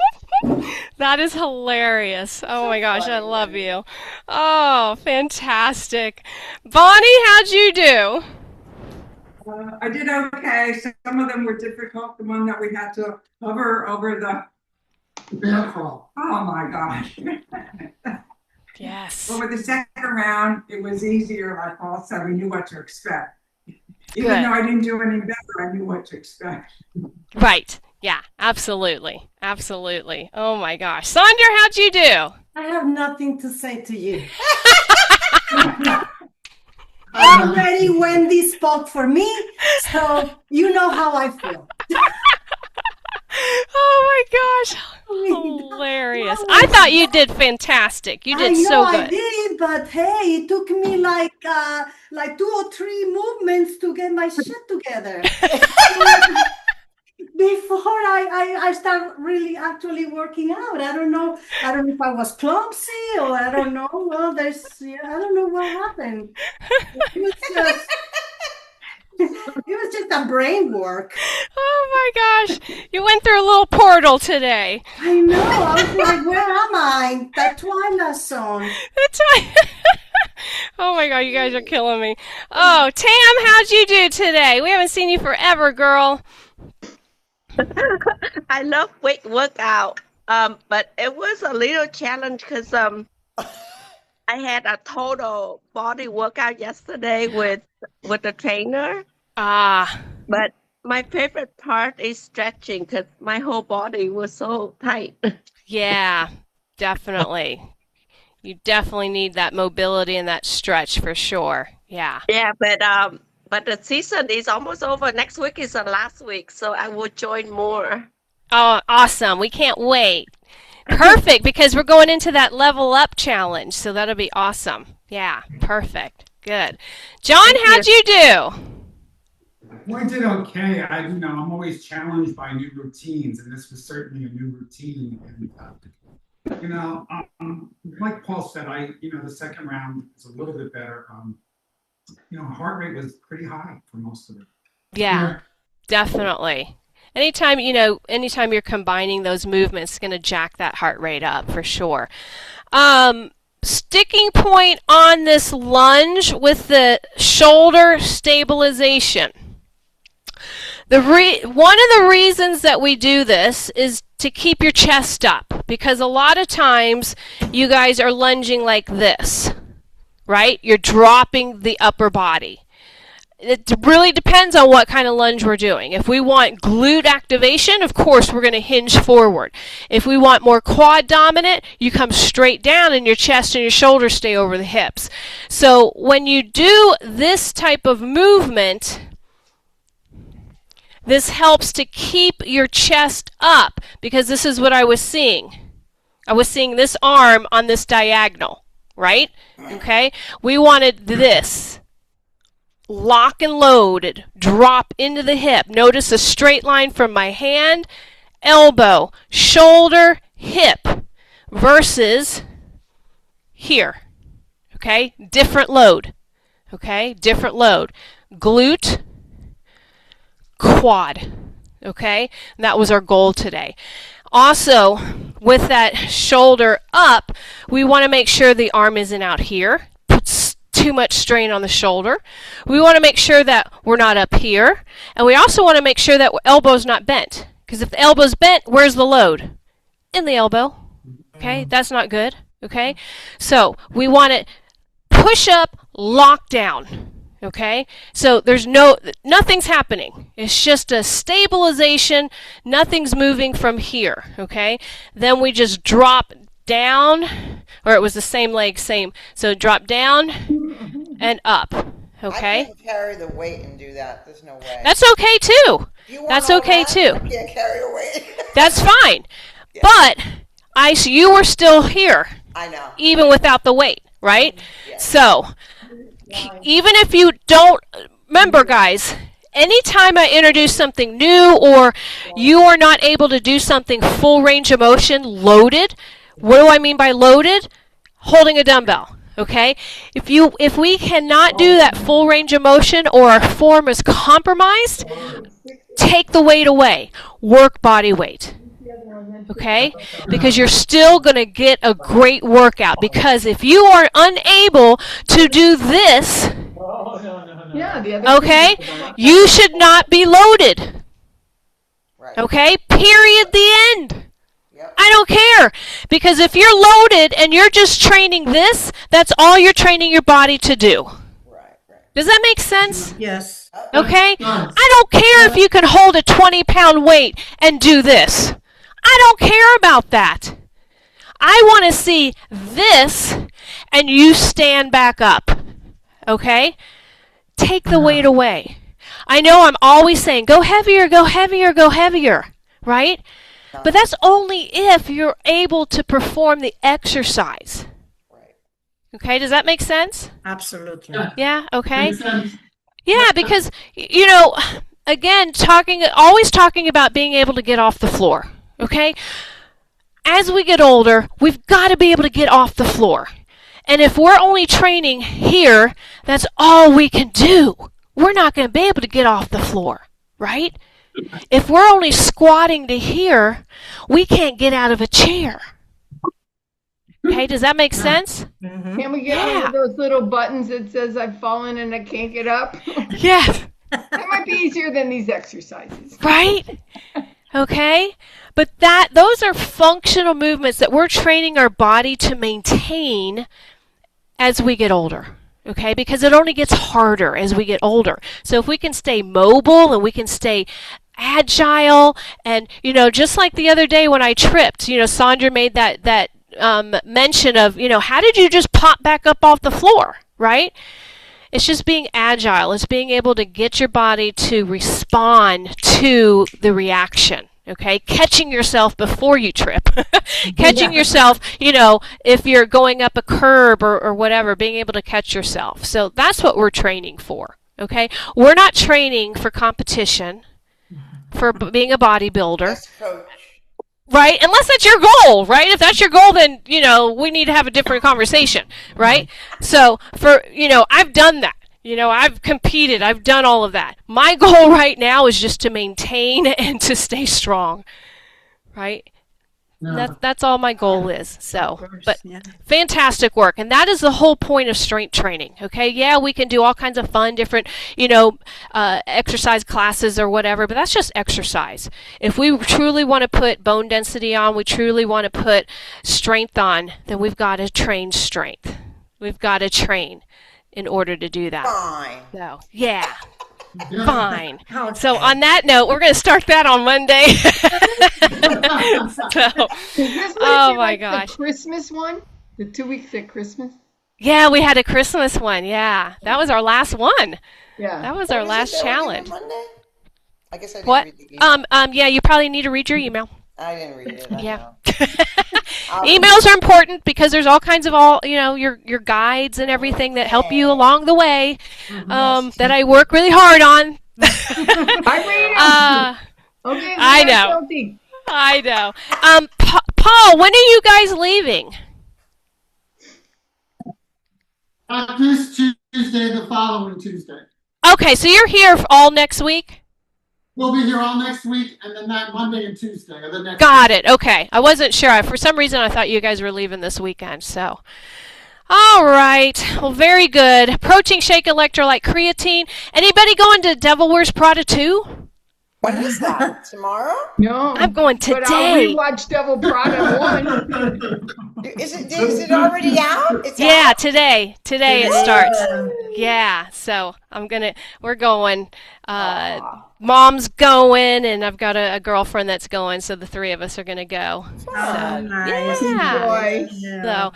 That is hilarious. Oh my gosh, I love you. Oh, fantastic. Bonnie, how'd you do? I did okay. Some of them were difficult. The one that we had to hover over the Bear crawl. oh my gosh. Yes. But with the second round, it was easier. Like Paul said, we knew what to expect. Even Good. though I didn't do any better, I knew what to expect. Right. Yeah, absolutely. Absolutely. Oh my gosh. Sandra, how'd you do? I have nothing to say to you. Already Wendy spoke for me, so you know how I feel. Oh my gosh. Hilarious. I thought you did fantastic. You did so good. I did, but hey, it took me like 2 or 3 movements to get my shit together. Before I start really actually working out. I don't know if I was clumsy or I don't know. Well, I don't know what happened. It was just a brain work. Oh my gosh. You went through a little portal today. I know. I was like, where am I? That Twilight Zone. That's right. Oh my god, you guys are killing me. Oh, Tam, how'd you do today? We haven't seen you forever, girl. I love weight workout, but it was a little challenge because I had a total body workout yesterday with the trainer. But my favorite part is stretching because my whole body was so tight. Yeah, definitely. You definitely need that mobility and that stretch for sure. Yeah. Yeah, but but the season is almost over. Next week is the last week, so I will join more. Oh, awesome. We can't wait. Perfect, because we're going into that level up challenge, so that'll be awesome. Yeah, perfect. Good. John, how'd you do? Well, I did okay. I'm always challenged by new routines, and this was certainly a new routine. And like Paul said, the second round was a little bit better. Heart rate was pretty high for most of it. Yeah, definitely. Anytime you're combining those movements, it's going to jack that heart rate up for sure. Sticking point on this lunge with the shoulder stabilization. One of the reasons that we do this is to keep your chest up, because a lot of times you guys are lunging like this, right? You're dropping the upper body. It really depends on what kind of lunge we're doing. If we want glute activation, of course, we're going to hinge forward. If we want more quad dominant, you come straight down and your chest and your shoulders stay over the hips. So when you do this type of movement, this helps to keep your chest up, because this is what I was seeing. I was seeing this arm on this diagonal, right? Okay? We wanted this. Lock and loaded, drop into the hip. Notice a straight line from my hand, elbow, shoulder, hip, versus here. Okay? Different load. Okay? Different load. Glute, quad. Okay? And that was our goal today. Also, with that shoulder up, we want to make sure the arm isn't out here. Puts too much strain on the shoulder. We want to make sure that we're not up here. And we also want to make sure that elbow's not bent. Because if the elbow's bent, where's the load? In the elbow. Okay? That's not good. Okay? So, we want to push up, lock down. Okay? So nothing's happening. It's just a stabilization. Nothing's moving from here. Okay? Then we just drop down, or it was the same leg, same. So drop down and up. Okay? I can't carry the weight and do that. There's no way. That's okay too. That's okay too. I can't carry the weight. That's fine. Yeah. But you were still here. I know. Even without the weight, right? Yeah. So even if you don't, remember guys, anytime I introduce something new or you are not able to do something full range of motion, loaded, what do I mean by loaded? Holding a dumbbell, okay? If we cannot do that full range of motion or our form is compromised, take the weight away. Work body weight. Okay? Because you're still going to get a great workout. Because if you are unable to do this, okay, you should not be loaded. Okay? Period. The end. I don't care. Because if you're loaded and you're just training this, that's all you're training your body to do. Does that make sense? Yes. Okay? I don't care if you can hold a 20-pound weight and do this. I don't care about that. I want to see this and you stand back up. Okay? Take the weight away. I know I'm always saying, go heavier, go heavier, go heavier. Right? But that's only if you're able to perform the exercise. Okay, does that make sense? Absolutely. Yeah, okay. Makes sense. Yeah, because, again, always talking about being able to get off the floor. Okay? As we get older, we've got to be able to get off the floor. And if we're only training here, that's all we can do. We're not going to be able to get off the floor, right? If we're only squatting to here, we can't get out of a chair. Okay, does that make sense? Can we get one of those little buttons that says I've fallen and I can't get up? Yes. That might be easier than these exercises. Right? Okay? But those are functional movements that we're training our body to maintain as we get older. Okay? Because it only gets harder as we get older. So if we can stay mobile and we can stay agile and, just like the other day when I tripped, Sandra made that mention of, how did you just pop back up off the floor, right? It's just being agile. It's being able to get your body to respond to the reaction. Okay, catching yourself before you trip, catching yourself, if you're going up a curb or whatever, being able to catch yourself. So that's what we're training for. Okay, we're not training for competition, for being a bodybuilder. Yes, coach. Right? Unless that's your goal, right? If that's your goal, then, we need to have a different conversation, right? So, I've done that. I've competed. I've done all of that. My goal right now is just to maintain and to stay strong, right? Yeah. That's all my goal is. So, course, but yeah. fantastic work. And that is the whole point of strength training, okay? Yeah, we can do all kinds of fun, different, exercise classes or whatever, but that's just exercise. If we truly want to put bone density on, we truly want to put strength on, then we've got to train strength. We've got to train in order to do that. Fine. So, yeah. Fine. So on that note, we're going to start that on Monday. Oh my gosh. The Christmas one? The 2 weeks at Christmas? Yeah, we had a Christmas one. Yeah. That was our last one. Yeah. That was our last challenge. Monday? I guess I didn't What? read the email. Yeah, you probably need to read your email. I didn't read it. Yeah. I know. Emails are important because there's all kinds of your guides and everything that help you along the way that I work really hard on. I read them. Okay. I know. I know. Paul, when are you guys leaving? This Tuesday, the following Tuesday. Okay, so you're here all next week? We'll be here all next week, and then that Monday and Tuesday are the next. Got it. Okay. I wasn't sure. For some reason, I thought you guys were leaving this weekend. So, all right. Well, very good. Protein shake, electrolyte, creatine. Anybody going to Devil Wears Prada 2? When is that? Tomorrow? No. I'm going But I'll today. rewatch Devil Prada 1. Is it already out? It's Yeah, out? today. Today it starts. Yeah. So we're going. Mom's going, and I've got a girlfriend that's going, so the three of us are going to go. Nice. Yeah. Yeah. So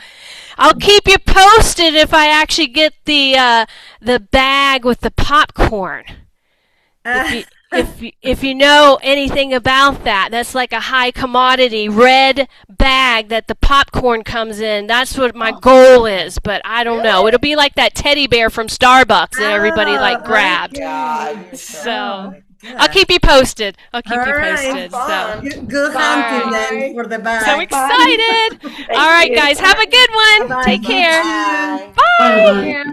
I'll keep you posted if I actually get the bag with the popcorn. If you know anything about that, that's like a high commodity red bag that the popcorn comes in. That's what my goal is, but I don't know. It'll be like that teddy bear from Starbucks that everybody grabbed. God, So I'll keep you posted. All right. So Good hunting then for the bag. so excited. All right, guys, have a good one. Bye-bye. Take care. Bye. Bye. Bye. Yeah.